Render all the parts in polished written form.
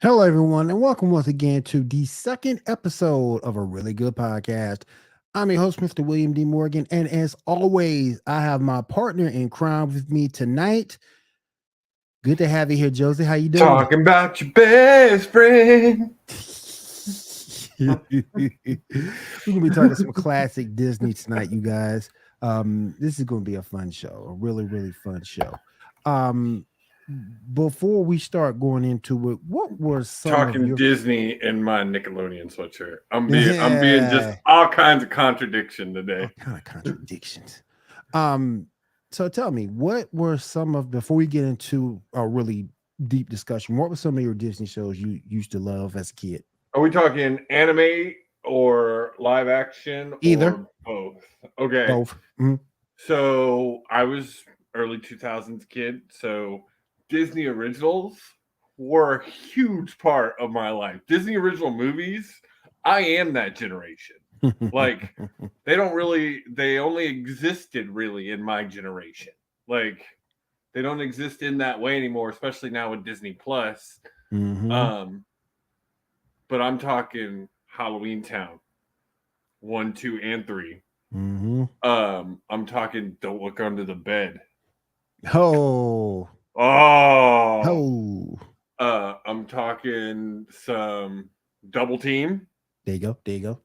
Hello, everyone, and welcome once again to the second episode of A Really Good Podcast. I'm your host, Mr. William D. Morgan, and as always, I have my partner in crime with me tonight. Good to have you here, Josie. How you doing? Talking about your best friend. We're gonna be talking some classic Disney tonight, you guys. This is gonna be a fun show, a really, really fun show. Um, Before we start going into it, what were some of Talking your Disney in my Nickelodeon sweatshirt. I'm being just yeah, all kinds of contradiction all today. kind of contradictions. Um, so tell me, what were some of before we get into a really deep discussion? What were some of your Disney shows you used to love as a kid? Are we talking anime or live action Either, or both? Okay. both. Mhm. So I was early 2000s kid, so Disney originals were a huge part of my life. Disney original movies, I am that generation. Like they only existed really in my generation. Like they don't exist in that way anymore, especially now with Disney Plus. hmm Um, but I'm talking Halloween Town 1, 2, and 3. hmm I'm talking Don't Look Under the Bed. Oh, Oh, oh. I'm talking some Double Team, There you go. There you go.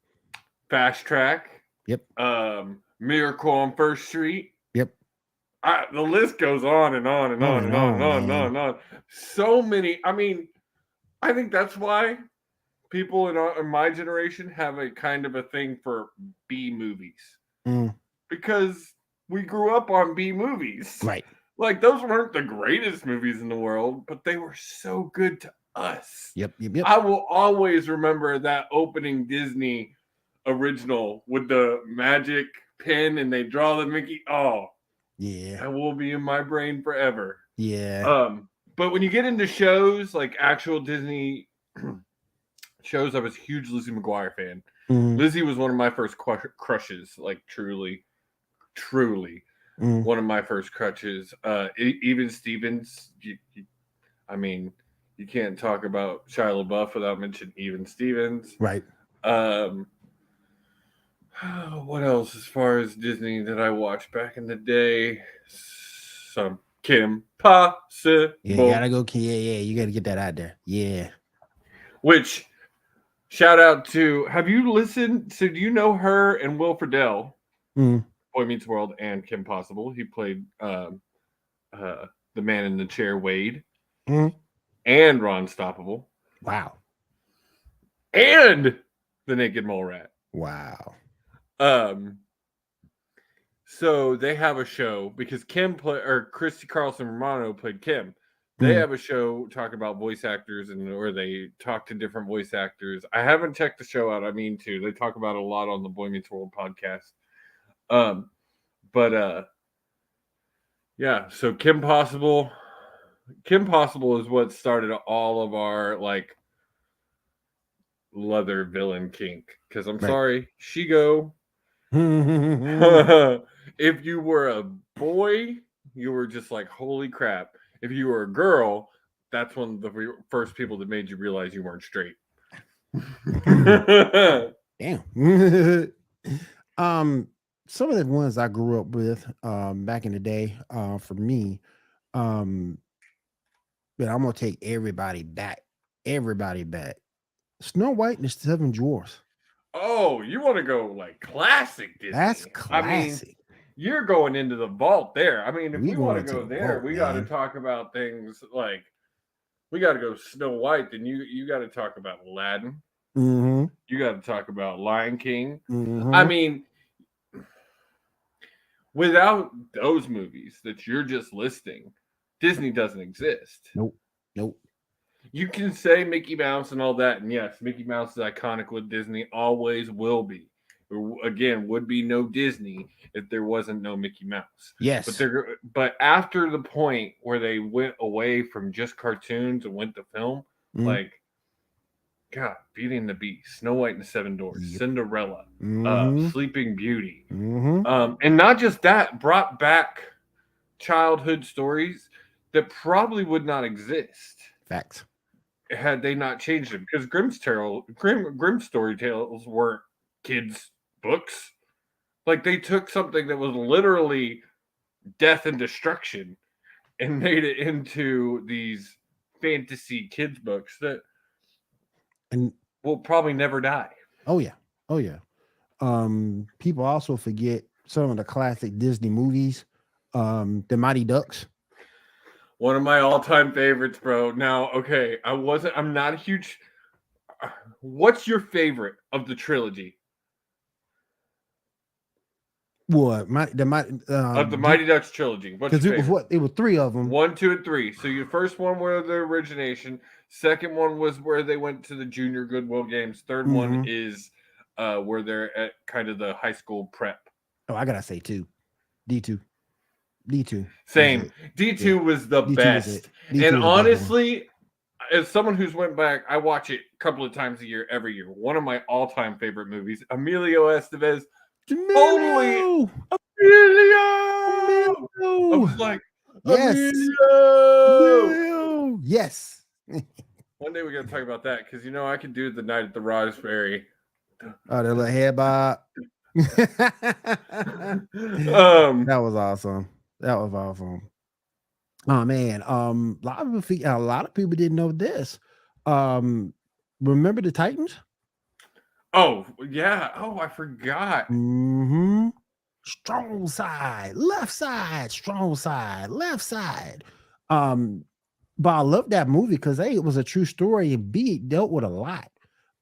Fast Track, Yep. Miracle on First Street. Yep. The list goes on and on and On on and and on and on, on and on man. and on. So many. I mean, I think that's why people in my generation have a kind of a thing for B movies Mm, because we grew up on B movies. right. Like those weren't the greatest movies in the world, but they were so good to us. Yep. Yep. Yep. I will always remember that opening Disney original with the magic pen and they draw the Mickey. Oh, Yeah. that will be in my brain forever. Yeah. But when you get into shows like actual Disney shows, I was a huge Lizzie McGuire fan. Mm, Lizzie was one of my first crushes, like truly mm, one of my first crushes. Even Stevens, I mean, you can't talk about Shia LaBeouf without mentioning Even Stevens. right. Um, what else as far as Disney that I watched back in the day? Some Kim Yeah, you gotta Possible, go. Yeah, yeah, you gotta get that out there. Yeah. which shout out to. Have you listened? So do you know her and Will Friedle, Mm, Boy Meets World, and Kim Possible? He played the man in the chair, Wade, mm. and Ron Stoppable, Wow. and the Naked Mole Rat. Wow. Um, so they have a show because Christy Carlson Romano played Kim. They Mm, have a show talking about voice actors and where they talk to different voice actors. I haven't checked the show out. I mean to. They talk about it a lot on the Boy Meets World podcast. Um, but yeah. So Kim Possible is what started all of our like leather villain kink. Because I'm right. sorry, Shigo. If you were a boy, you were just like, holy crap. If you were a girl, that's one of the first people that made you realize you weren't straight. Damn. um, some of the ones I grew up with back in the day, for me, um, but I'm gonna take everybody back. Everybody back. Snow White and the Seven Dwarfs. Oh, you want to go like classic That's Disney? I mean, classic. you're going into the vault there. I mean, if We we going want to into go the there, vault, we got to man. talk about things like we got to go Snow White. Then you got to talk about Aladdin. Mm-hmm. You got to talk about Lion King. I Mm-hmm. mean, without those movies that you're just listing, Disney doesn't exist. Nope. Nope. You can say Mickey Mouse and all that, and yes, Mickey Mouse is iconic with Disney, always will be. Again, would be no Disney if there wasn't no Mickey Mouse. Yes. But after the point where they went away from just cartoons and went to film, Mm, like God, Beauty and the Beast, Snow White and the Seven Dwarfs, yep. Cinderella, Mm-hmm. Sleeping Beauty, Mm-hmm. and not just that, brought back childhood stories that probably would not exist. Facts. had they not changed them, because Grimm story tales weren't kids' books. Like they took something that was literally death and destruction and made it into these fantasy kids books that And will probably never die. oh yeah, oh yeah. People also forget some of the classic Disney movies. The Mighty Ducks. One of my all-time favorites, bro. Now, okay, I'm not a huge. What's your favorite of the trilogy What of the Mighty Ducks trilogy? What's because your it was favorite? what it was three of them. 1, 2, and 3. So your first one were the origination. Second one was where they went to the Junior Goodwill Games. Third one is where they're at kind of the high school prep. Oh, I gotta say two, D2, D2. Same. D2 was the D2 best. was it. D2 And was the best one. honestly, as someone who's went back, I watch it a couple of times a year, every year. One of my all-time favorite movies, Emilio Estevez. Totally Emilio! I was like, yes, Emilio! yes. One day we got to talk about that because I could do the Night at the Roxbury. Oh, the little head bob. That was awesome. That was awesome. Oh man, a lot of people didn't know this. Remember the Titans? Oh yeah. Oh, I forgot. Mm-hmm. Strong side, left side, strong side, left side. But I love that movie because A, it was a true story, and B, it dealt with a lot.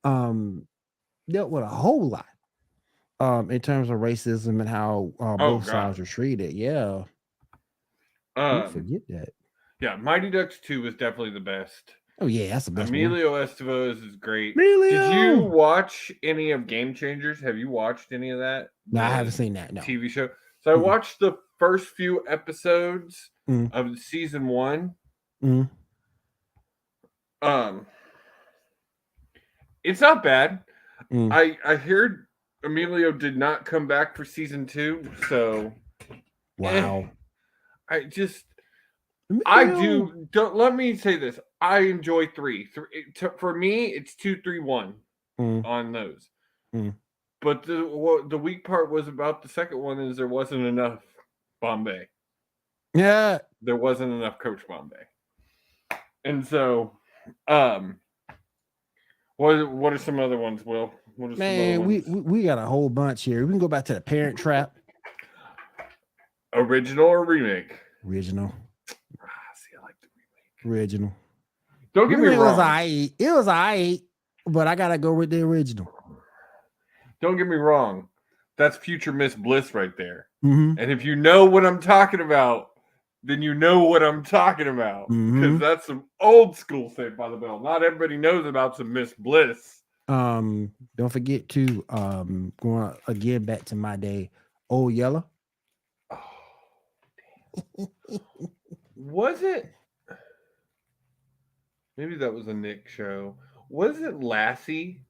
Dealt with a whole lot. In terms of racism and how both sides are treated. Yeah. Don't forget that. Yeah, Mighty Ducks 2 was definitely the best. Oh yeah, that's the best Emilio Estevez is great. Emilio! Did you watch any of Game Changers? Have you watched any of that? No, I haven't seen that. No. TV show. So I watched the first few episodes of season 1. It's not bad. I heard Emilio did not come back for season 2, so wow. Don't let me say this. I enjoy 3. For me, it's 2, 3, 1 on those. But the weak part was about the second one is there wasn't enough Bombay. Yeah, there wasn't enough Coach Bombay, and so what are some other ones, Will? What are man, some other ones? we got a whole bunch here. We can go back to the Parent Trap. Original or remake? Original. See, I like the remake. Original. Don't get me wrong. It was I, but I gotta go with the original. Don't get me wrong. That's future Miss Bliss right there. Mm-hmm. And if you know what I'm talking about, then you know what I'm talking about. Because that's some old school Saved by the Bell. Not everybody knows about some Miss Bliss. Don't forget to going again back to my day, Old Yeller. Oh, was it? Maybe that was a Nick show. Was it Lassie?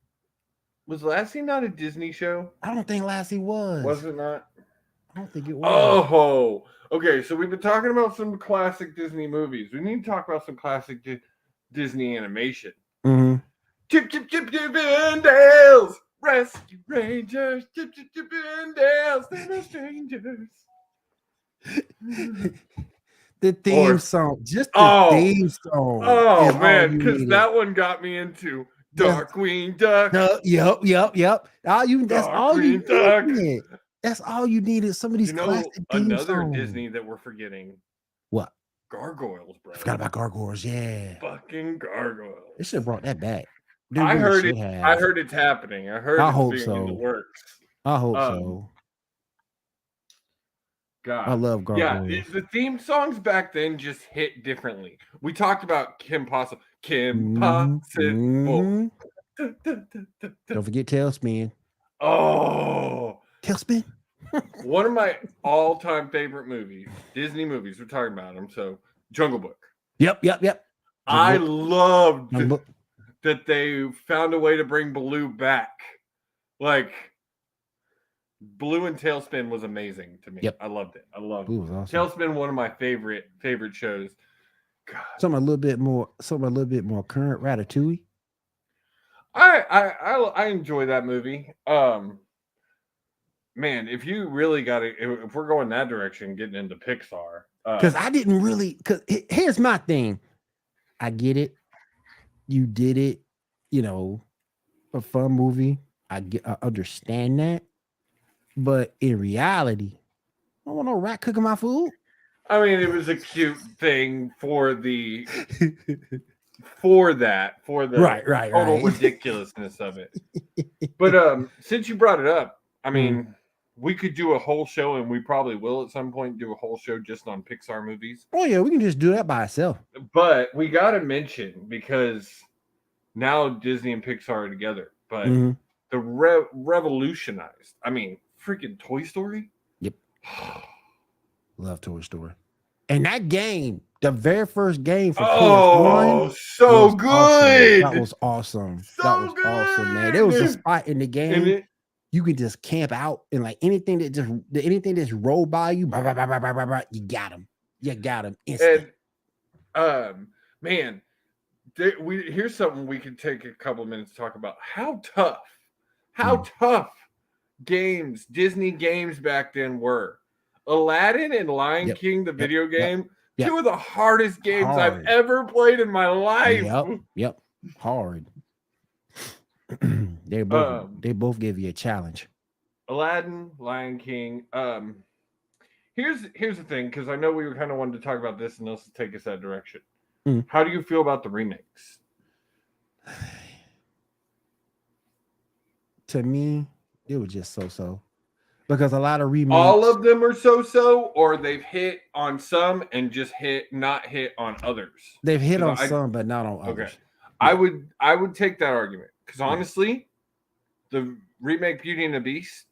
Was Lassie not a Disney show? I don't think Lassie was. Was it not? I don't think it was. Oh, okay. So we've been talking about some classic Disney movies. We need to talk about some classic Disney animation. Chip, chip, chip, chip, and Dales. Rescue Rangers. Chip, chip, chip, and Dales. They're no strangers. The theme song. Just the theme song. Oh, man. Because that one got me into Darkwing Duck. Yep. That's all you Duck. needed. That's all you needed. Some of these classic theme another songs. Disney that we're forgetting. What? Gargoyles, bro. I forgot about Gargoyles. Yeah. Fucking Gargoyles. They should have brought that back. I heard it. I heard it's happening. I heard it's hope being so. in the works. I hope so. God, I love Gargoyles. Yeah, the theme songs back then just hit differently. We talked about Kim Possible. Don't forget Tailspin. Oh, Tailspin. One of my all-time favorite movies, Disney movies. We're talking about them. So, Jungle Book. Yep. I loved that they found a way to bring Baloo back. Like, Baloo and Tailspin was amazing to me. Yep. I loved it. I loved it. Awesome. Tailspin, one of my favorite shows. God. Something a little bit more current. Ratatouille. I enjoy that movie. Man, if you really got to, if we're going that direction, getting into Pixar, Because I didn't really. Because here's my thing. I get it. You did it. You know, a fun movie. I understand that. But in reality, I don't want no rat cooking my food. I mean, it was a cute thing for the for the total Right. ridiculousness of it. But since you brought it up, I Mm. mean, we could do a whole show, and we probably will at some point do a whole show just on Pixar movies. Oh yeah, we can just do that by itself. But we got to mention because now Disney and Pixar are together, but Mhm. the revolutionized. I mean, freaking Toy Story. Yep. Love Toy Story. And that game, the very first game for PS1 Oh, so was awesome. That good. was awesome. That was So awesome, man. There was a good. spot in the And game it, you can just camp out and like anything that's rolled by you, bah, bah, bah, bah, bah, bah, bah, you got him. You got him instant. and man, here's something we can take a couple minutes to talk about. How tough games, Disney games back then were. Aladdin and Lion Yep. King, the video game, Yep. two of the hardest games I've Hard. ever played in my life. Yep. Hard. they both give you a challenge. Aladdin, Lion King. Here's the thing, because I know we were kind of wanted to talk about this, and this will take us that direction. Mm. How do you feel about the remakes? To me, it was just so. Because a lot of remakes, All of them are so, or they've hit on some and just not hit on others. they've hit on some, but not on others. Okay, yeah. I would take that argument because honestly, the remake Beauty and the Beast,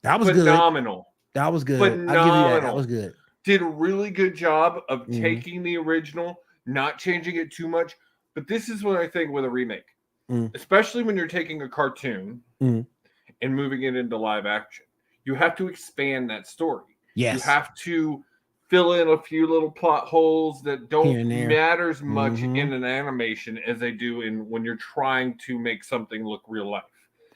that was phenomenal. Good. That was good. Phenomenal. I'll give you that. That was good. Did a really good job of taking the original, not changing it too much. But this is what I think with a remake, especially when you're taking a cartoon and moving it into live action. You have to expand that story. Yes. You have to fill in a few little plot holes that don't matter as much in an animation as they do when you're trying to make something look real life.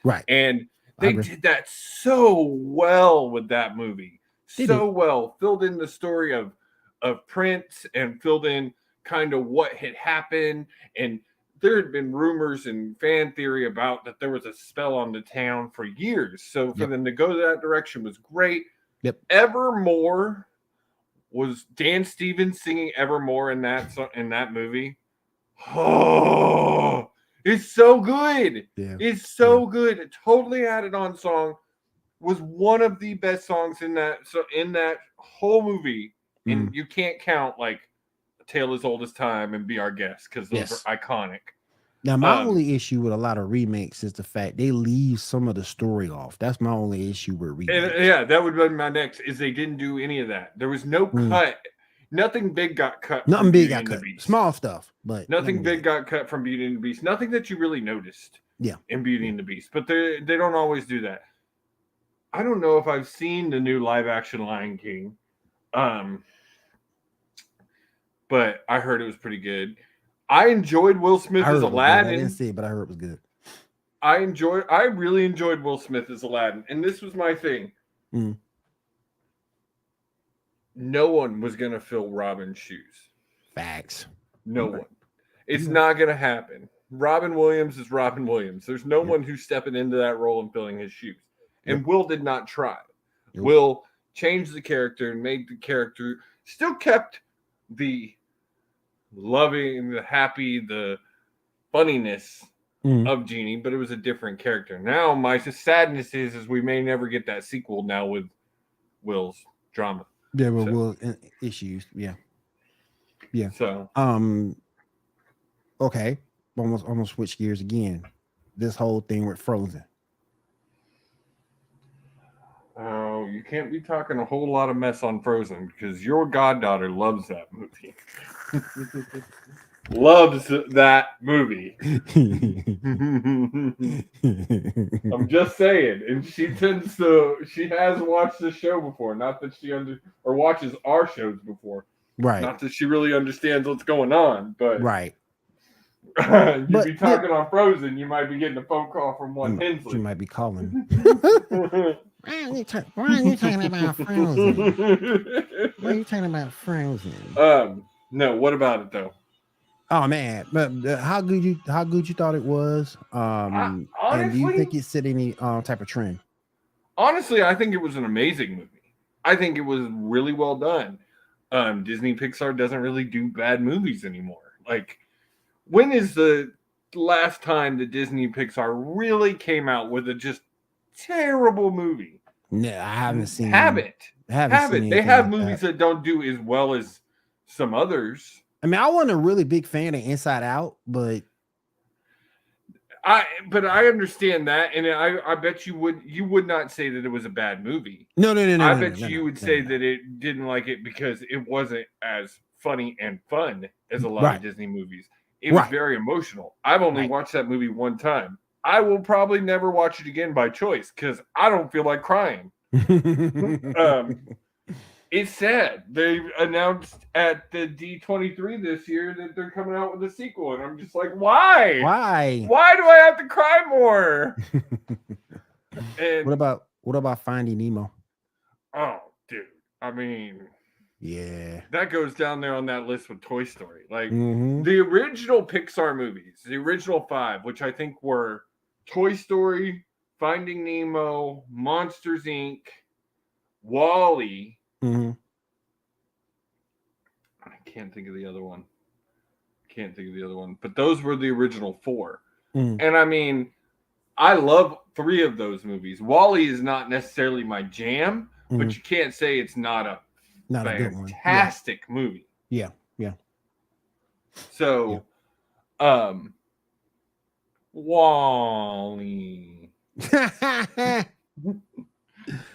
Right. And they did that so well with that movie. So well. Filled in the story of Prince and filled in kind of what had happened. And there had been rumors and fan theory about that there was a spell on the town for years. So for them to go that direction was great. Yep. Evermore was Dan Stevens singing Evermore in that movie. Oh, it's so good. Yeah. It's so good. A totally added on song was one of the best songs in that whole movie. And you can't count like Tale as Old as Time and Be Our Guest because those are iconic. Now, my only issue with a lot of remakes is the fact they leave some of the story off. That's my only issue with remakes. And, that would be my next, is they didn't do any of that. There was no cut. Nothing big got cut. Nothing big got cut. Small stuff, but nothing big got cut from Beauty and the Beast. Nothing that you really noticed in Beauty and the Beast. But they don't always do that. I don't know if I've seen the new live action Lion King. But I heard it was pretty good. I enjoyed Will Smith as Aladdin. I didn't see it, but I heard it was good. I really enjoyed Will Smith as Aladdin. And this was my thing. No one was going to fill Robin's shoes. Facts. No one. It's not going to happen. Robin Williams is Robin Williams. There's no one who's stepping into that role and filling his shoes. And Will did not try. Will changed the character and made the character, still kept the loving, the happy, the funniness of Genie, but it was a different character. Now my sadness is we may never get that sequel now with Will's drama. There were Will issues. Yeah. So okay. Almost switch gears again. This whole thing with Frozen. Oh, you can't be talking a whole lot of mess on Frozen because your goddaughter loves that movie. Loves that movie. I'm just saying. And she has watched the show before. Not that she watches our shows before. Right. Not that she really understands what's going on, but Right. you'd But be talking on Frozen, you might be getting a phone call from one she Hensley. might be calling. Ryan, you talking about Frozen? Why are you talking about Frozen? No, what about it though? Oh man, but how good you thought it was? And do you think it set any type of trend? Honestly, I think it was an amazing movie. I think it was really well done. Disney Pixar doesn't really do bad movies anymore. Like, when is the last time the Disney Pixar really came out with a just terrible movie? No, I haven't seen. Haven't. Seen They have like movies that don't do as well as some others. I mean, I wasn't a really big fan of Inside Out, but I understand that, and I bet you would not say that it was a bad movie. No. I bet you would say that it didn't like it because it wasn't as funny and fun as a lot of Disney movies. It was very emotional. I've only watched that movie one time. I will probably never watch it again by choice because I don't feel like crying. It's sad. They announced at the D23 this year that they're coming out with a sequel, and I'm just like, why? Why do I have to cry more? And what about Finding Nemo? Oh, dude. I mean, yeah, that goes down there on that list with Toy Story. Like the original Pixar movies, the original 5, which I think were Toy Story, Finding Nemo, Monsters Inc., WALL-E. I can't think of the other one. But those were the original 4. And I mean, I love 3 of those movies. WALL-E is not necessarily my jam, but you can't say it's not a fantastic movie. Yeah. So, WALL-E.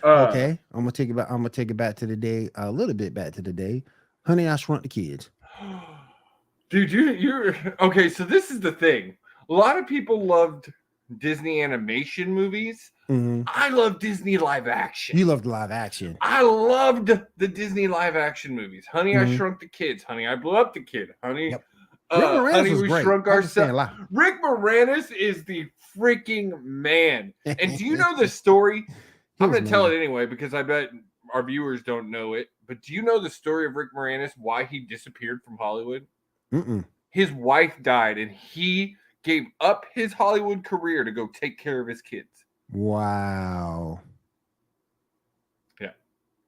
Okay, I'm gonna take it back to the day, a little bit back to the day. Honey, I Shrunk the Kids. Dude, you're okay. So this is the thing. A lot of people loved Disney animation movies. I love Disney live action. You loved live action. I loved the Disney live action movies. Honey, I Shrunk the Kids. Honey, I Blew Up the Kid. Honey, Honey, We Shrunk Ourselves. Rick Moranis is the freaking man. And do you know the story? I'm going to tell it anyway because I bet our viewers don't know it. But do you know the story of Rick Moranis, why he disappeared from Hollywood? His wife died, and he gave up his Hollywood career to go take care of his kids. Wow. Yeah.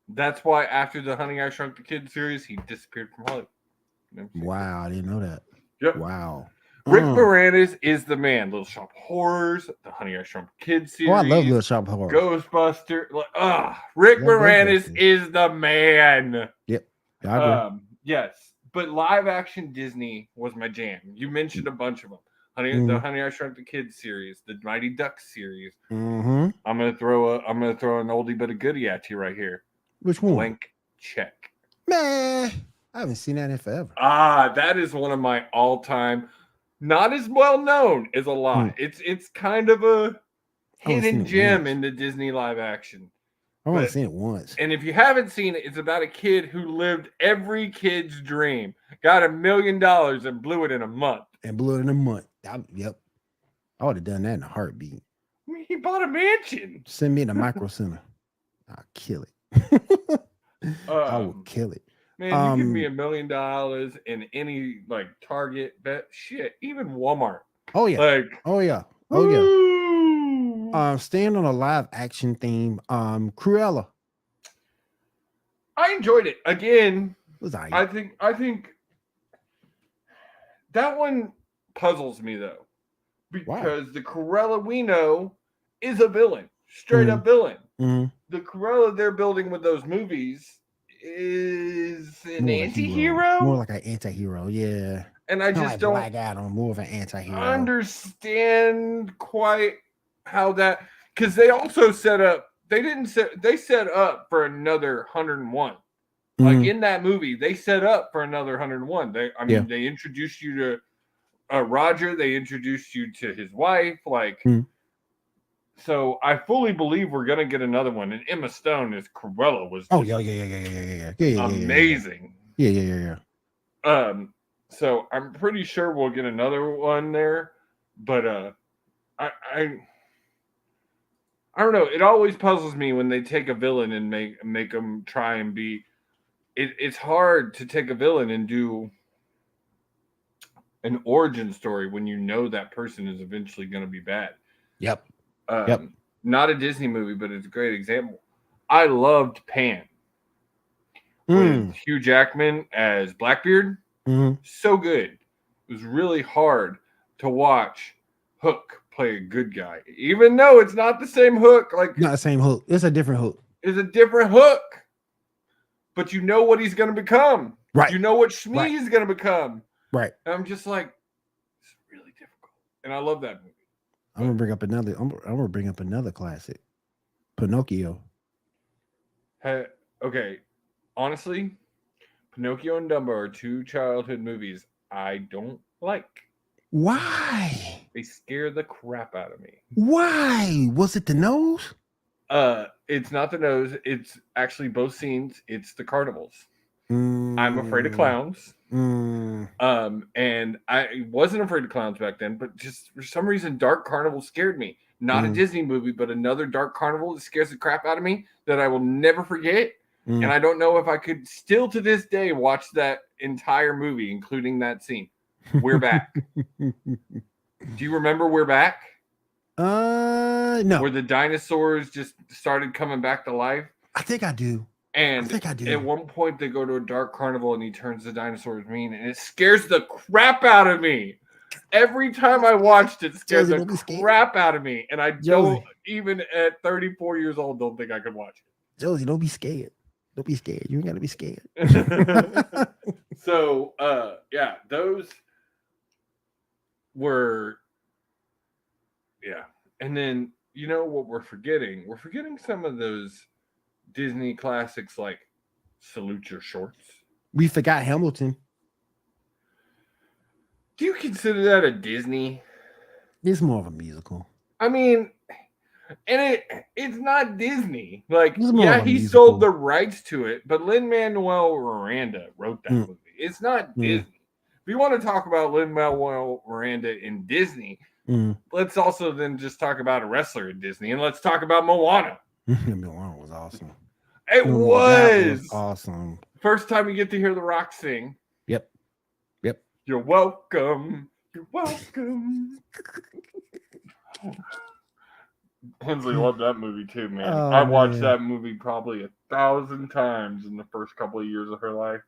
That's why after the Honey, I Shrunk the Kids series, he disappeared from Hollywood. Wow, I didn't know that. Yep. Wow. Rick Moranis is the man. Little Shop of Horrors, the Honey, I Shrunk the Kids series. Oh, I love Little Shop of Horrors. Ghostbuster. Rick Moranis is the man. Yep. I agree. Yes. But live action Disney was my jam. You mentioned a bunch of them. The Honey, I Shrunk the Kids series, the Mighty Ducks series. I'm gonna throw an oldie but a goodie at you right here. Which one? Blank Check. Man, I haven't seen that in forever. That is one of my all-time, not as well known as a lot. It's kind of a hidden gem in the Disney live action. I've only seen it once. And if you haven't seen it, it's about a kid who lived every kid's dream, got $1 million and blew it in a month. Yep. I would have done that in a heartbeat. I mean, he bought a mansion. Send me to Micro Center. I'll kill it. I will kill it. Man, you give me $1 million in any like Target, shit, even Walmart. Oh yeah. Woo! Staying on a live action theme, Cruella. I enjoyed it. Again, I think that one puzzles me though. Because the Cruella we know is a villain. Straight up villain. The Cruella they're building with those movies is an anti-hero. More like an anti-hero, yeah. And I just don't Black Adam, more of an anti-hero. Understand quite how that, because they also set up for another 101. Like in that movie, they set up for another 101. They introduced you to Roger, they introduced you to his wife, so I fully believe we're gonna get another one. And Emma Stone as Cruella was amazing. Yeah. So I'm pretty sure we'll get another one there, but I don't know. It always puzzles me when they take a villain and make them try and be. It's hard to take a villain and do an origin story when you know that person is eventually going to be bad. Yep. Not a Disney movie, but it's a great example. I loved Pan Mm. with Hugh Jackman as Blackbeard. Mhm. So good. It was really hard to watch Hook play a good guy, even though it's not the same Hook. Like, Not the same Hook. It's a different Hook. it's a different Hook, but you know what he's going to become. Right. You know what Shmi Right. is going to become. Right. And I'm just like, it's really difficult, and I love that movie. I'm gonna bring up another. I'm gonna bring up another classic, Pinocchio. Hey, okay, honestly, Pinocchio and Dumbo are two childhood movies I don't like. Why? They scare the crap out of me. Why? Was it the nose? It's not the nose. It's actually both scenes. It's the carnivals. I'm afraid of clowns. And I wasn't afraid of clowns back then, but just for some reason, Dark Carnival scared me. Not a Disney movie, but another Dark Carnival that scares the crap out of me that I will never forget. And I don't know if I could still to this day watch that entire movie, including that scene. We're back. Do you remember We're Back? No. Where the dinosaurs just started coming back to life? I think I do. And I think I do. At one point, they go to a dark carnival and he turns the dinosaurs mean, and it scares the crap out of me. Every time I watched it, scared Josie, the crap out of me. And I don't, even at 34 years old, don't think I could watch it. Josie, don't be scared. Don't be scared. You ain't got to be scared. So, yeah, those were, yeah. And then, you know what we're forgetting? We're forgetting some of those Disney classics like Salute Your Shorts. We forgot Hamilton. Do you consider that a Disney? It's more of a musical. I mean, and it's not Disney. Like, yeah, he sold the rights to it, but Lin-Manuel Miranda wrote that movie. It's not Disney. If you want to talk about Lin-Manuel Miranda in Disney, let's also then just talk about a wrestler in Disney, and let's talk about Moana. Moana was awesome. It was awesome. First time you get to hear The Rock sing. Yep. You're welcome. You're welcome. Hensley loved that movie too, man. I watched that movie probably 1,000 times in the first couple of years of her life.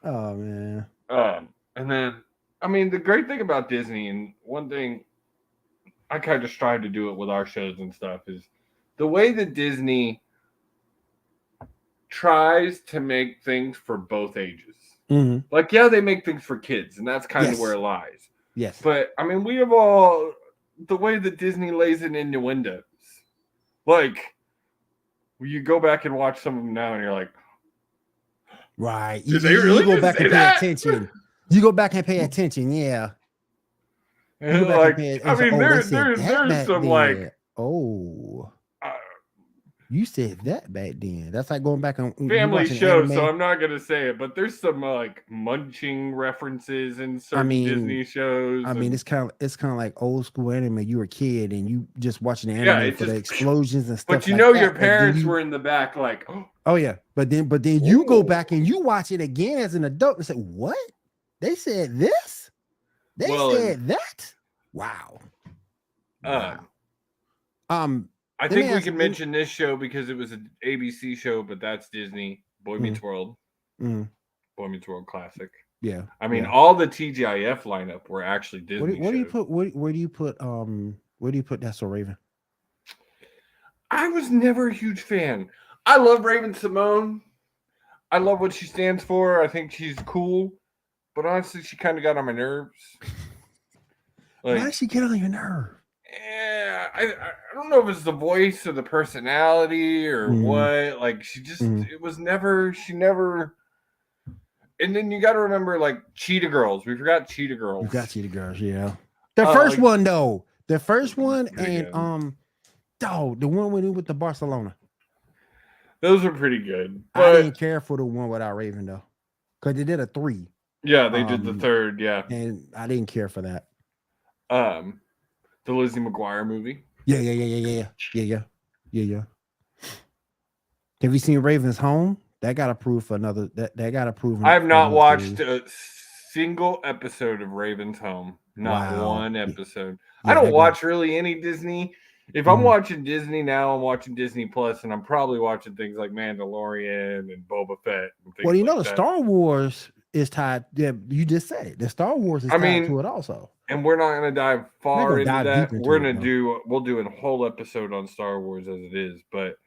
Oh man. And then, I mean, the great thing about Disney, and one thing I kind of strive to do it with our shows and stuff, is the way that Disney tries to make things for both ages. Like, yeah, they make things for kids, and that's kind of where it lies. Yes. But, I mean, we have all, the way that Disney lays in innuendos. Like, you go back and watch some of them now, and you're like, right. Did they really go back and pay that? attention. You go back and pay attention, yeah. Like, I mean, there's some then. like, you said that back then. That's like going back on family show, so I'm not gonna say it, but there's some like munching references in certain Disney shows. I mean, it's kind of like old school anime. You were a kid and you just watching the anime for the explosions and stuff. But you know, your parents were in the back, like, oh yeah. But then you go back and you watch it again as an adult and say, what? They said this? They said that? Wow. I think we can mention this show because it was an ABC show, but that's Disney. Boy Meets World. Boy Meets World classic. Yeah. I mean, all the TGIF lineup were actually Disney. Where do you put That's So Raven? I was never a huge fan. I love Raven Simone. I love what she stands for. I think she's cool. But honestly, she kind of got on my nerves. Like, why did she get on your nerve? Yeah, I don't know if it's the voice or the personality or what. Like, she just, it was never, she never. And then you got to remember, like, Cheetah Girls. We forgot Cheetah Girls. You got Cheetah Girls, yeah. The first one, though. The first one and, the one with the Barcelona. Those were pretty good. But I didn't care for the one without Raven, though. because they did a 3. Yeah, they did the third. Yeah, and I didn't care for that. The Lizzie McGuire movie. Yeah. Have you seen Raven's Home? That got approved for another. That got approved. I have not watched a single episode of Raven's Home. Not one episode. I don't watch really any Disney. If I'm watching Disney now, I'm watching Disney Plus, and I'm probably watching things like Mandalorian and Boba Fett. And well, you know, like the Star Wars is tied. Yeah, you just said it. The Star Wars is tied to it also. And we're not going to dive far into that. We're going to we'll do a whole episode on Star Wars as it is. But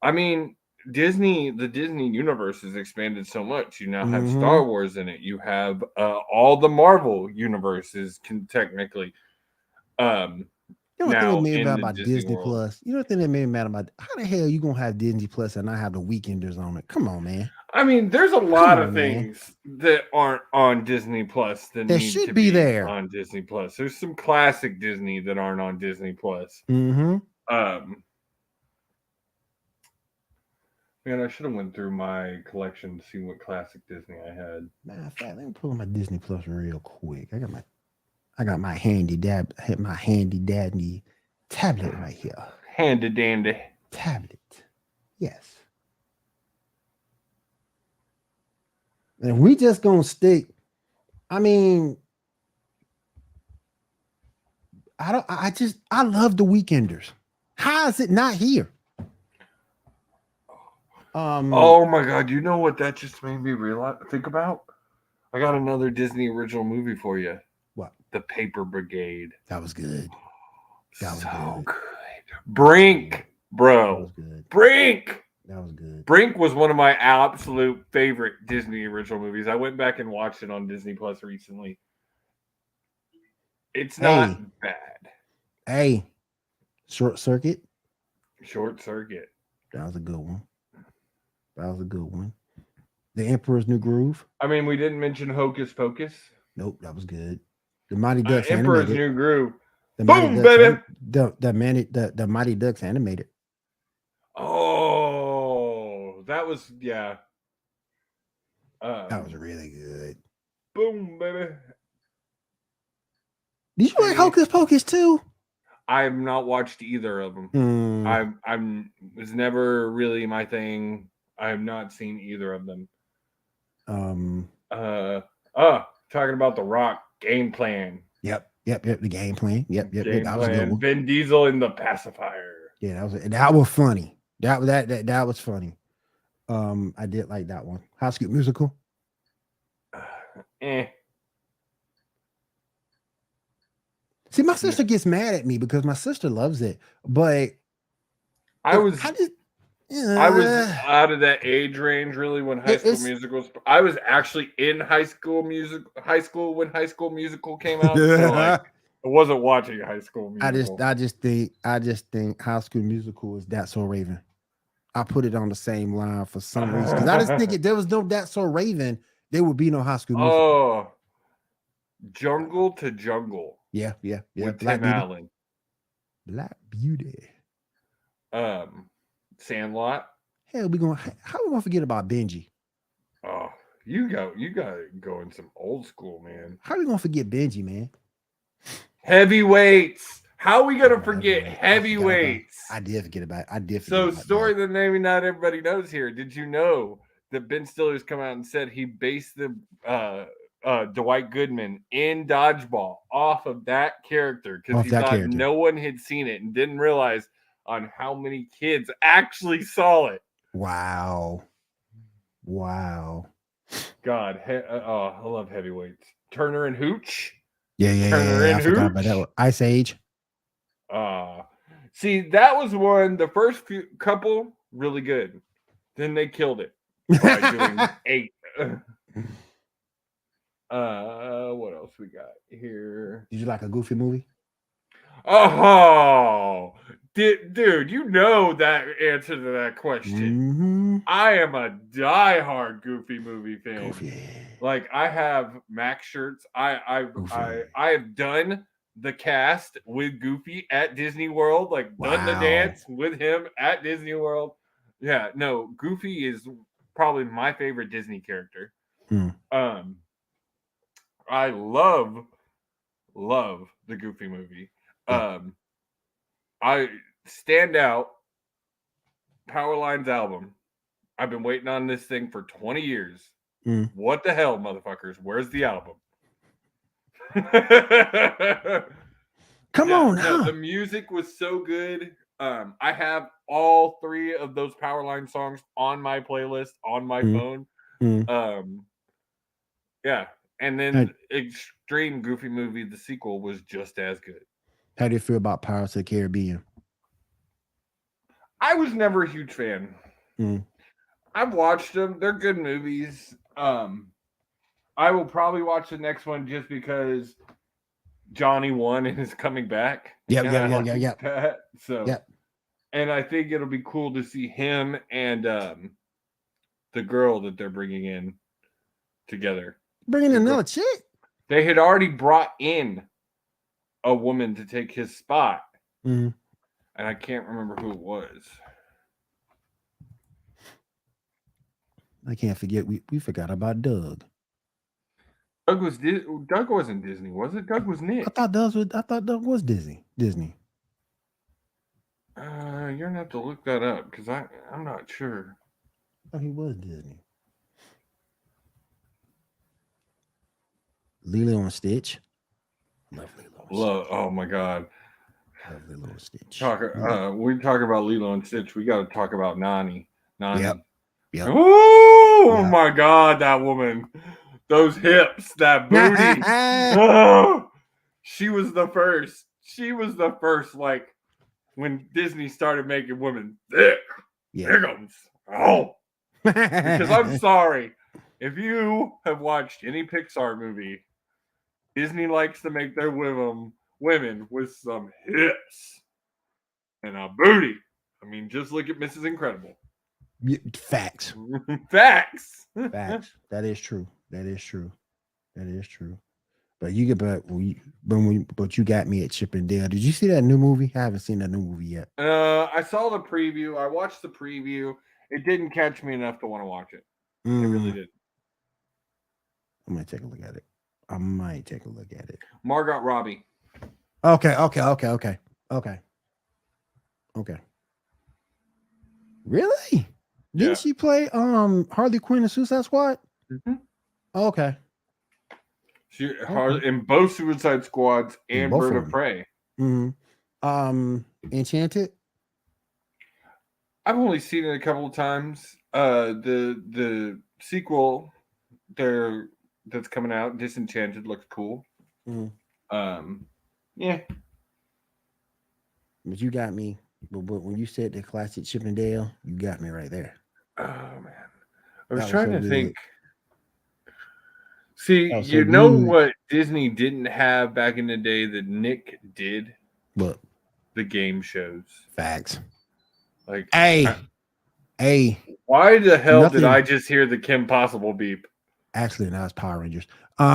I mean, the Disney universe has expanded so much. You now have Star Wars in it. You have all the Marvel universes can technically. You know what thing that made me mad about Disney Plus? You know what thing that made me mad about? How the hell you gonna have Disney Plus and not have the Weekenders on it? Come on, man. I mean, there's a lot of things that aren't on Disney Plus that need should to be there on Disney Plus. There's some classic Disney that aren't on Disney Plus. Mm-hmm. Man, I should have went through my collection to see what classic Disney I had. Matter of fact, let me pull my Disney Plus real quick. I got my handy dandy tablet right here. Handy dandy tablet. Yes. And we just gonna stick. I mean, I love the Weekenders. How is it not here? Oh my god, you know what that just made me think about? I got another Disney original movie for you. What? The Paper Brigade. That was good. That was good. Brink, bro. That was good. Brink. That was good. Brink was one of my absolute favorite Disney original movies. I went back and watched it on Disney Plus recently. It's not bad. Hey, Short Circuit. Short Circuit. That was a good one. The Emperor's New Groove. I mean, we didn't mention Hocus Pocus. Nope, that was good. The Mighty Ducks Emperor's animated. New Groove. Boom, baby. The Mighty Ducks animated. Oh, that was that was really good. Boom, baby. Did you like Hocus Pocus too? I have not watched either of them. I'm was never really my thing. I have not seen either of them. Talking about the Rock game plan. Yep. The game plan. Yep. That was a good one. Vin Diesel in the pacifier. Yeah, that was funny. That was funny. I did like that one. High School Musical. See, my sister gets mad at me because my sister loves it, but I was out of that age range really when High School Musical was. I was actually in high school when High School Musical came out. So I wasn't watching High School Musical. I just think High School Musical is That's So Raven. I put it on the same line for some reason because I just think if there was no That's So Raven, there would be no High School Musical. Oh, Jungle to Jungle. Yeah. With Tim Allen. Black Beauty. Sandlot. Hell, how we gonna forget about Benji? Oh, you gotta go in some old school, man. How we gonna forget Benji, man? Heavyweights. How are we gonna forget Heavyweights? I did forget about it. Story that maybe not everybody knows here. Did you know that Ben Stiller's come out and said he based the Dwight Goodman in Dodgeball off of that character because he thought no one had seen it and didn't realize on how many kids actually saw it. Wow. God, I love Heavyweights. Turner and Hooch. Yeah. I forgot about that one. Ice Age. See, that was one. The first couple really good. Then they killed it by doing 8. What else we got here? Did you like a Goofy movie? Oh, dude, you know that answer to that question. Mm-hmm. I am a diehard Goofy movie fan. Like I have Max shirts. I have done the cast with Goofy at Disney World. Like done the dance with him at Disney World. Yeah, no, Goofy is probably my favorite Disney character. Mm. Um, I love the Goofy movie. Yeah. I stand out Powerline's album. I've been waiting on this thing for 20 years. Mm. What the hell, motherfuckers? Where's the album? Come Yeah, on, no, huh? the music was so good. I have all 3 of those Powerline songs on my playlist on my Mm. phone. Mm. Yeah, and How, then Extreme Goofy Movie, the sequel, was just as good. how do you feel about Pirates of the Caribbean? I was never a huge fan. Mm. I've watched them; they're good movies. I will probably watch the next one just because Johnny won and is coming back, Yep, and yep, I yep, like yep, yep, that. So, yep. and I think it'll be cool to see him and the girl that they're bringing in together. Bringing The girl another chick. they had already brought in a woman to take his spot, Mm. and I can't remember who it was. I can't forget. We forgot about Doug. Doug wasn't Disney, was it? Doug was Nick. I thought Doug was Disney. Disney. You're gonna have to look that up because I'm not sure. Oh, he was Disney. Lilo and Stitch. Love Lilo and Stitch. Oh my god. Love Lilo and Stitch. Talk we talk about Lilo and Stitch. We got to talk about Nani. Yep. Nani. Yep. Oh Yep. my god, that woman. Those hips, that booty. Oh, she was the first. She was the first, like, when Disney started making women thick. Yeah. Thickums. Oh. Because I'm sorry. If you have watched any Pixar movie, Disney likes to make their women with some hips and a booty. I mean, just look at Mrs. Incredible. Facts. Facts. Facts. That is true. That is true. That is true. But you get back but you got me at Chip and Dale. Did you see that new movie? I haven't seen that new movie yet. I saw the preview. I watched the preview. It didn't catch me enough to want to watch it. It really did. I'm gonna take a look at it. I might take a look at it. Margot Robbie. Okay. Really? Didn't she play Harley Quinn in Suicide Squad? Mm-hmm. Okay. She in both Suicide Squads and Bird of Prey. Mm-hmm. Enchanted. I've only seen it a couple of times. The sequel that's coming out, Disenchanted, looks cool. Yeah. But you got me. But when you said the classic Chip and Dale, you got me right there. Oh man, I was trying to think. See, so what Disney didn't have back in the day that Nick did? What? The game shows. Facts. Like, hey. Why the hell did I just hear the Kim Possible beep? Actually, now it's Power Rangers. You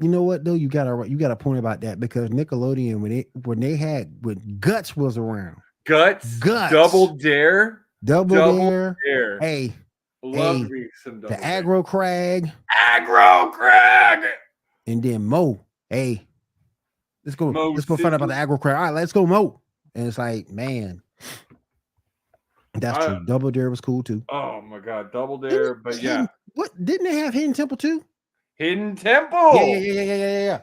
know what though? You got a point about that because Nickelodeon when Guts was around. Guts. Double Dare. Hey. Love me some Double the Dare. Aggro Crag. And then Mo. Hey. Let's go find out about the Aggro Crag. All right, let's go, Mo. And it's like, man. That's true. Double Dare was cool too. Oh my god, Double Dare, but yeah. What didn't they have Hidden Temple too? Hidden Temple. Yeah.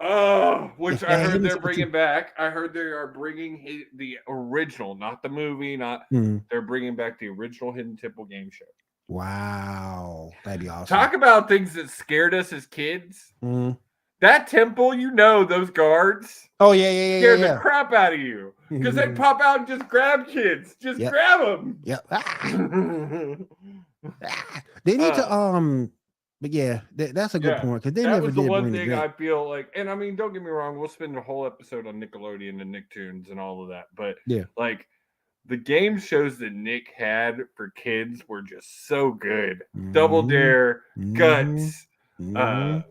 Oh, which I heard they're bringing back. I heard they are bringing the original, not the movie, they're bringing back the original Hidden Temple game show. Wow, that'd be awesome. Talk about things that scared us as kids. That temple, those guards. Oh yeah. Scared the crap out of you because they pop out and just grab kids. Just grab them. Yep. They need to but yeah, that's a good point because they never did. That was the one thing I feel like, and I mean, don't get me wrong, we'll spend a whole episode on Nickelodeon and Nicktoons and all of that, but like the game shows that Nick had for kids were just so good. Double Dare, Guts, Hidden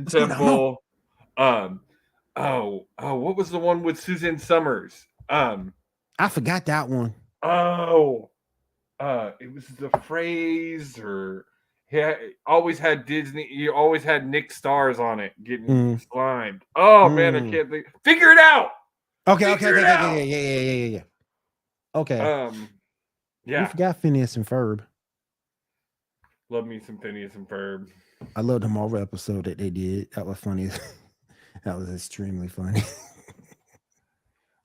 Temple. What was the one with Suzanne Summers? I forgot that one. Oh, it was the phrase, or always had Disney. You always had Nick Stars on it getting slimed. Oh man, I can't think. Figure it out. Okay. Figure it out. Yeah. Okay. Yeah. We forgot Phineas and Ferb. Love me some Phineas and Ferb. I love the Marvel episode that they did. That was funny. That was extremely funny.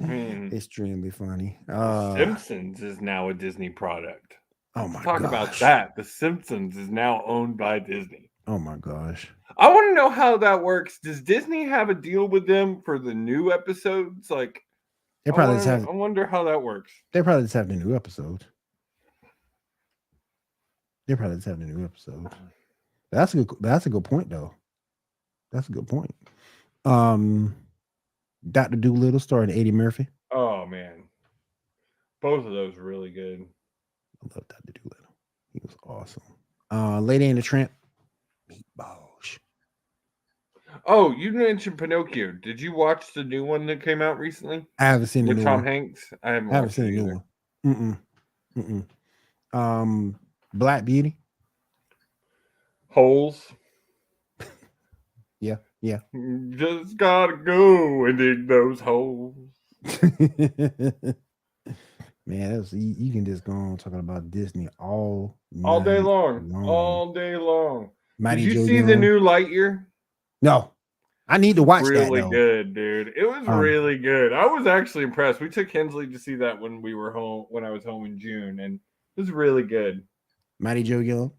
Extremely funny. The Simpsons is now a Disney product. Oh my Talk about that. The Simpsons is now owned by Disney. Oh my gosh. I want to know how that works. Does Disney have a deal with them for the new episodes? Like, they probably I wonder how that works. They probably just have the new episodes. They probably just have the new episodes. That's a good point though. That's a good point. Dr. Dolittle starring Eddie Murphy. Oh man. Both of those were really good. I love Dr. Dolittle. He was awesome. Lady and the Tramp. Meatballs. Oh, you mentioned Pinocchio. Did you watch the new one that came out recently? I haven't seen the new Tom one. Hanks. I haven't seen the new one. Black Beauty. Holes. Yeah. Just gotta go and dig those holes. Man, you can just go on talking about Disney all day long. All day long. Mighty Did you Joe see Young. the new Lightyear? No. I need to watch that. Really good, dude. It was really good. I was actually impressed. We took Hensley to see that when we were home, when I was home in June, and it was really good. Mighty Joe Young.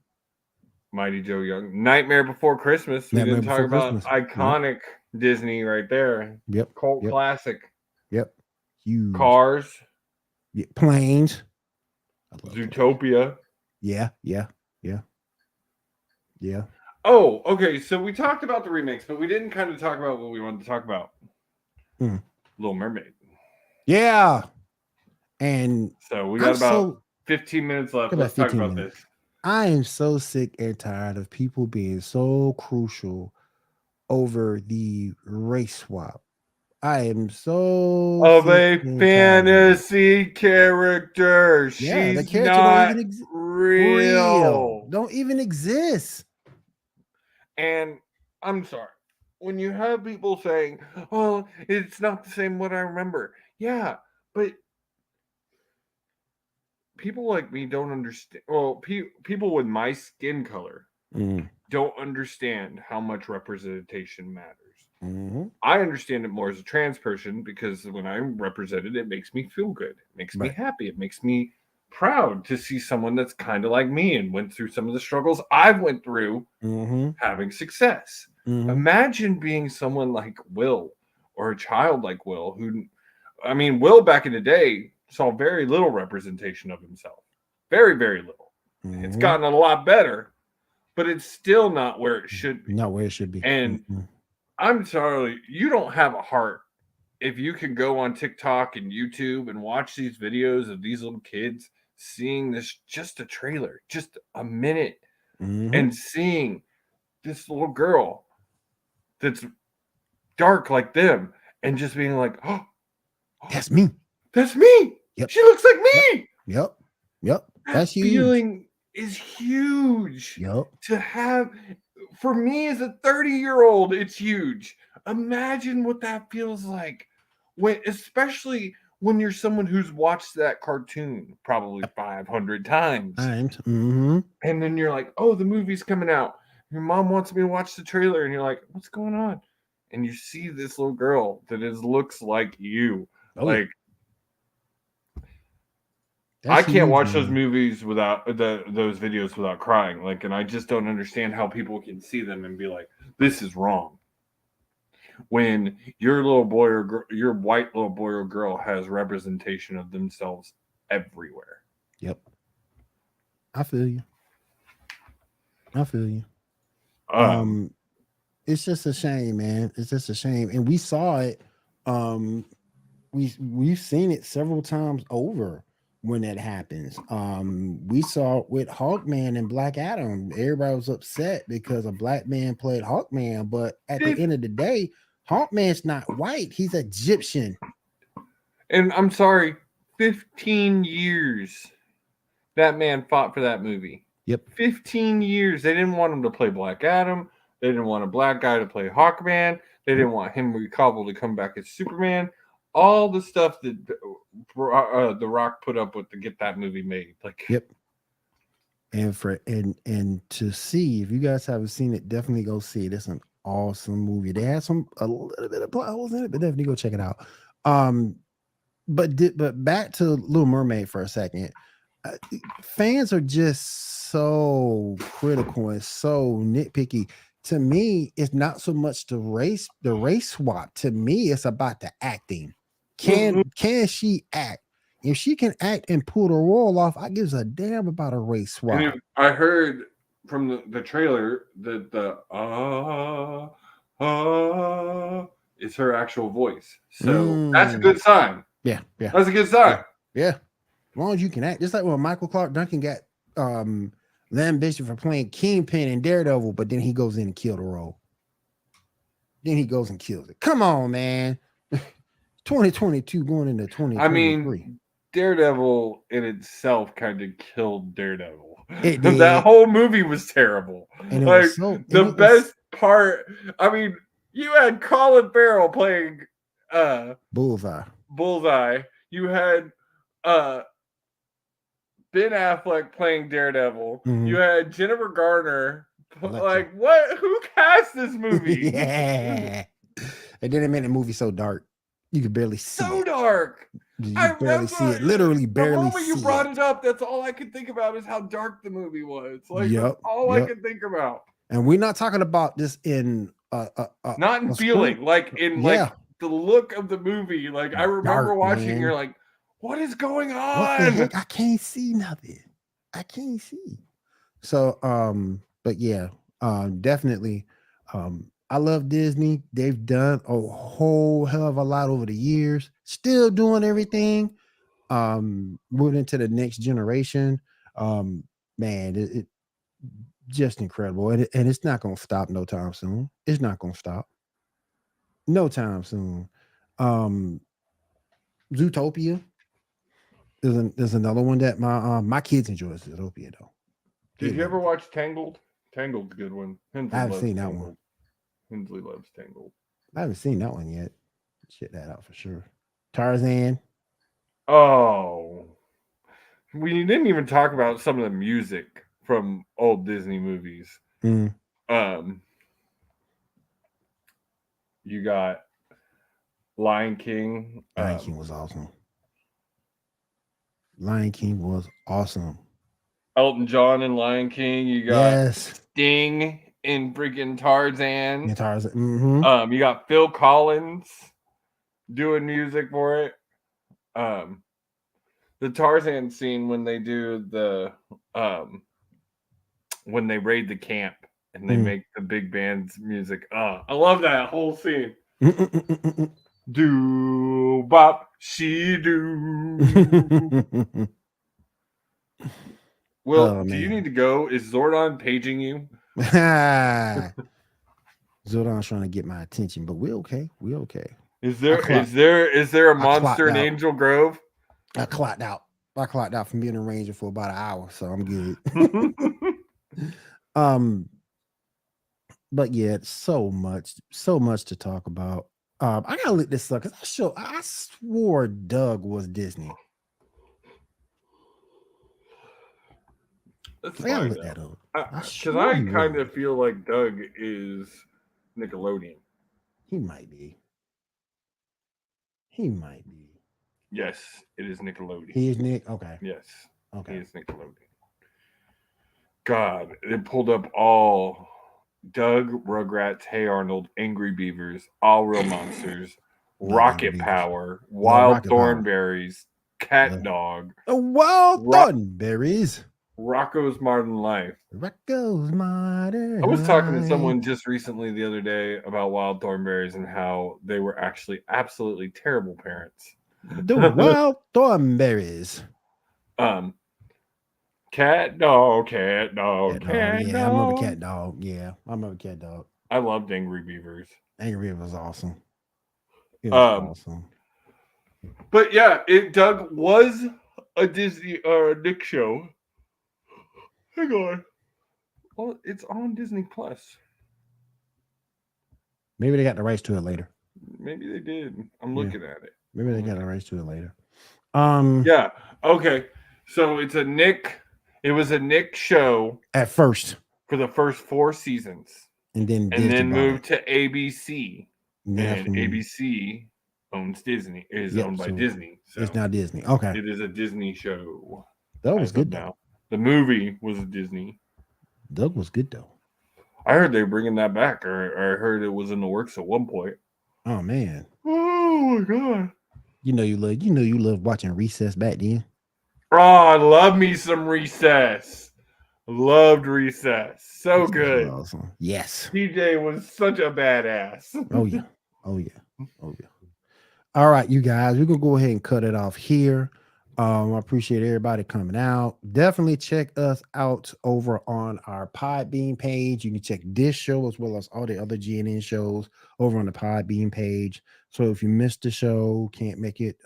Nightmare Before Christmas. We didn't talk about iconic Disney right there. Yep. Cult classic. Yep. Huge. Cars. Yeah. Planes. Zootopia. Yeah. Oh, okay. So we talked about the remakes, but we didn't kind of talk about what we wanted to talk about. Little Mermaid. Yeah. And so we got about 15 minutes left. Let's talk about this. I am so sick and tired of people being so crucial over the race swap. I am so of a fantasy character. Yeah, she's the character not don't even real. Don't even exist. And I'm sorry. When you have people saying, "Oh, it's not the same what I remember." Yeah, but people like me don't understand. Well, people with my skin color don't understand how much representation matters. I understand it more as a trans person because when I'm represented, it makes me feel good. It makes me happy. It makes me proud to see someone that's kind of like me and went through some of the struggles I've went through having success. Imagine being someone like Will or a child like Will who, I mean, Will back in the day saw very little representation of himself. Very, very little. It's gotten a lot better, but it's still not where it should be. Not where it should be. And I'm sorry, you don't have a heart if you can go on TikTok and YouTube and watch these videos of these little kids seeing this, just a trailer, just a minute, and seeing this little girl that's dark like them and just being like, "Oh, that's me. That's me. Yep. She looks like me." Yep. That's huge. Feeling is huge. Yep. To have, for me as a 30-year-old, it's huge. Imagine what that feels like especially when you're someone who's watched that cartoon probably 500 times. And then you're like, "Oh, the movie's coming out. Your mom wants me to watch the trailer." And you're like, "What's going on?" And you see this little girl that looks like you. Like, I can't watch those movies without those videos without crying. Like, and I just don't understand how people can see them and be like, "This is wrong." When your little boy or your white little boy or girl has representation of themselves everywhere. Yep. I feel you. It's just a shame, man. It's just a shame. And we saw it. We've seen it several times over when that happens. We saw it with Hawkman and Black Adam. Everybody was upset because a black man played Hawkman, but at the end of the day, Hawkman's not white. He's Egyptian. And I'm sorry, 15 years. that man fought for that movie. Yep. 15 years. They didn't want him to play Black Adam. They didn't want a black guy to play Hawkman. They didn't want Henry Cavill to come back as Superman. All the stuff that The Rock put up with to get that movie made. Like, yep. And to see, if you guys haven't seen it, definitely go see it. It's an awesome movie. They had a little bit of plot holes in it, but definitely go check it out. But back to Little Mermaid for a second. Fans are just so critical and so nitpicky. To me, it's not so much the race swap. To me, it's about the acting. Can she act? If she can act and pull the role off, I gives a damn about a race swap. I heard from the trailer that is her actual voice. So that's a good sign. Yeah. That's a good sign. Yeah. As long as you can act. Just like when Michael Clark Duncan got the ambition for playing Kingpin in Daredevil, but then he goes in and kills the role. Then he goes and kills it. Come on, man. 2022 going into 2023. I mean, Daredevil in itself kind of killed Daredevil. That whole movie was terrible. And like the best part. I mean, you had Colin Farrell playing Bullseye. You had Ben Affleck playing Daredevil. Mm-hmm. You had Jennifer Garner. Like, what? Who cast this movie? Yeah. And then it made the movie so dark. You could barely see it. Dark. You barely see it. Literally barely see it. The moment you brought it up, that's all I could think about is how dark the movie was. Like, that's all I could think about. And we're not talking about this in not in feeling, like in like the look of the movie. Like, I remember watching, man. You're like, what is going on? What the heck? I can't see nothing. I can't see. So, but yeah, definitely. I love Disney. They've done a whole hell of a lot over the years. Still doing everything. Moving into the next generation. Man, it just incredible. And it's not going to stop no time soon. It's not going to stop. No time soon. Zootopia. There's another one that my kids enjoy. Zootopia though. Did you ever watch Tangled? Tangled's a good one. I haven't seen that one. Hensley loves Tangled. I haven't seen that one yet. Check that out for sure. Tarzan. Oh, we didn't even talk about some of the music from old Disney movies. You got Lion King. Lion King was awesome. Lion King was awesome. Elton John and Lion King. You got Sting in freaking Tarzan. Yeah, Tarzan. Mm-hmm. You got Phil Collins doing music for it. The Tarzan scene when they do the when they raid the camp and they make the big band's music. I love that whole scene. Do bop she do. Will, do you need to go? Is Zordon paging you? Zordon's trying to get my attention, but we're okay. We're okay. Is there a monster in Angel Grove? I clocked out. From being a ranger for about an hour, so I'm good. But yeah, it's so much to talk about. I gotta look this up because I swore Doug was Disney. That's fine, look that up. Because I kind of feel like Doug is Nickelodeon. He might be. Yes, it is Nickelodeon. He is Nick? Okay. Yes. Okay. He is Nickelodeon. God, it pulled up all Doug, Rugrats, Hey Arnold, Angry Beavers, All Real Monsters, Rocket Power, Wild Thornberries, Cat Dog. Wild Thornberries. Rocco's Modern Life. Rocco's Modern I was talking to someone just recently the other day about Wild Thornberries and how they were actually absolutely terrible parents. The Wild Thornberries. Cat Dog. Yeah, I remember Cat Dog. Yeah, I remember Cat Dog. I loved Angry Beavers. Angry Beavers was awesome. It was awesome. But yeah, Doug was a Disney or a Nick show. Hang on. Well, it's on Disney Plus. Maybe they got the rights to it later. Maybe they did. I'm Yeah. looking at it. Maybe they got the rights to it later. Yeah. Okay. So it's a Nick. It was a Nick show At first, for the first 4 seasons, and then and Disney then bought moved it. to ABC. And then And after, ABC owns Disney. Is yep. owned by So Disney. So it's now Disney. Okay, it is a Disney show that was as of good though. now. The movie was a Disney. Doug was good though. I heard they're bringing that back, or I heard it was in the works at one point. Oh man, Oh my god! you know you love watching Recess back then. Oh, I love me some Recess. Loved Recess. So Recess was good. awesome. Yes. TJ was such a badass. Oh yeah. Oh yeah. Oh yeah. All right, you guys, we're gonna go ahead and cut it off here. I appreciate everybody coming out. Definitely check us out over on our Podbean page. You can check this show as well as all the other GNN shows over on the Podbean page. So if you missed the show, can't make it,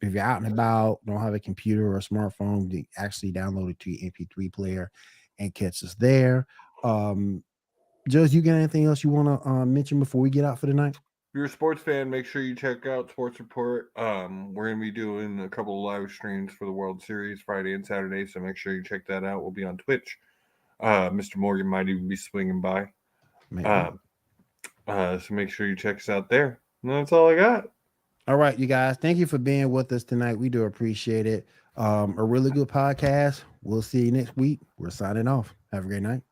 if you're out and about, don't have a computer or a smartphone, you actually download it to your MP3 player and catch us there. Judge, you got anything else you want to mention before we get out for the night? If you're a sports fan, make sure you check out Sports Report. We're gonna be doing a couple of live streams for the World Series Friday and Saturday, so make sure you check that out. We'll be on Twitch. Mr. Morgan might even be swinging by. So make sure you check us out there. And that's all I got. All right, you guys. Thank you for being with us tonight. We do appreciate it. A really good podcast. We'll see you next week. We're signing off. Have a great night.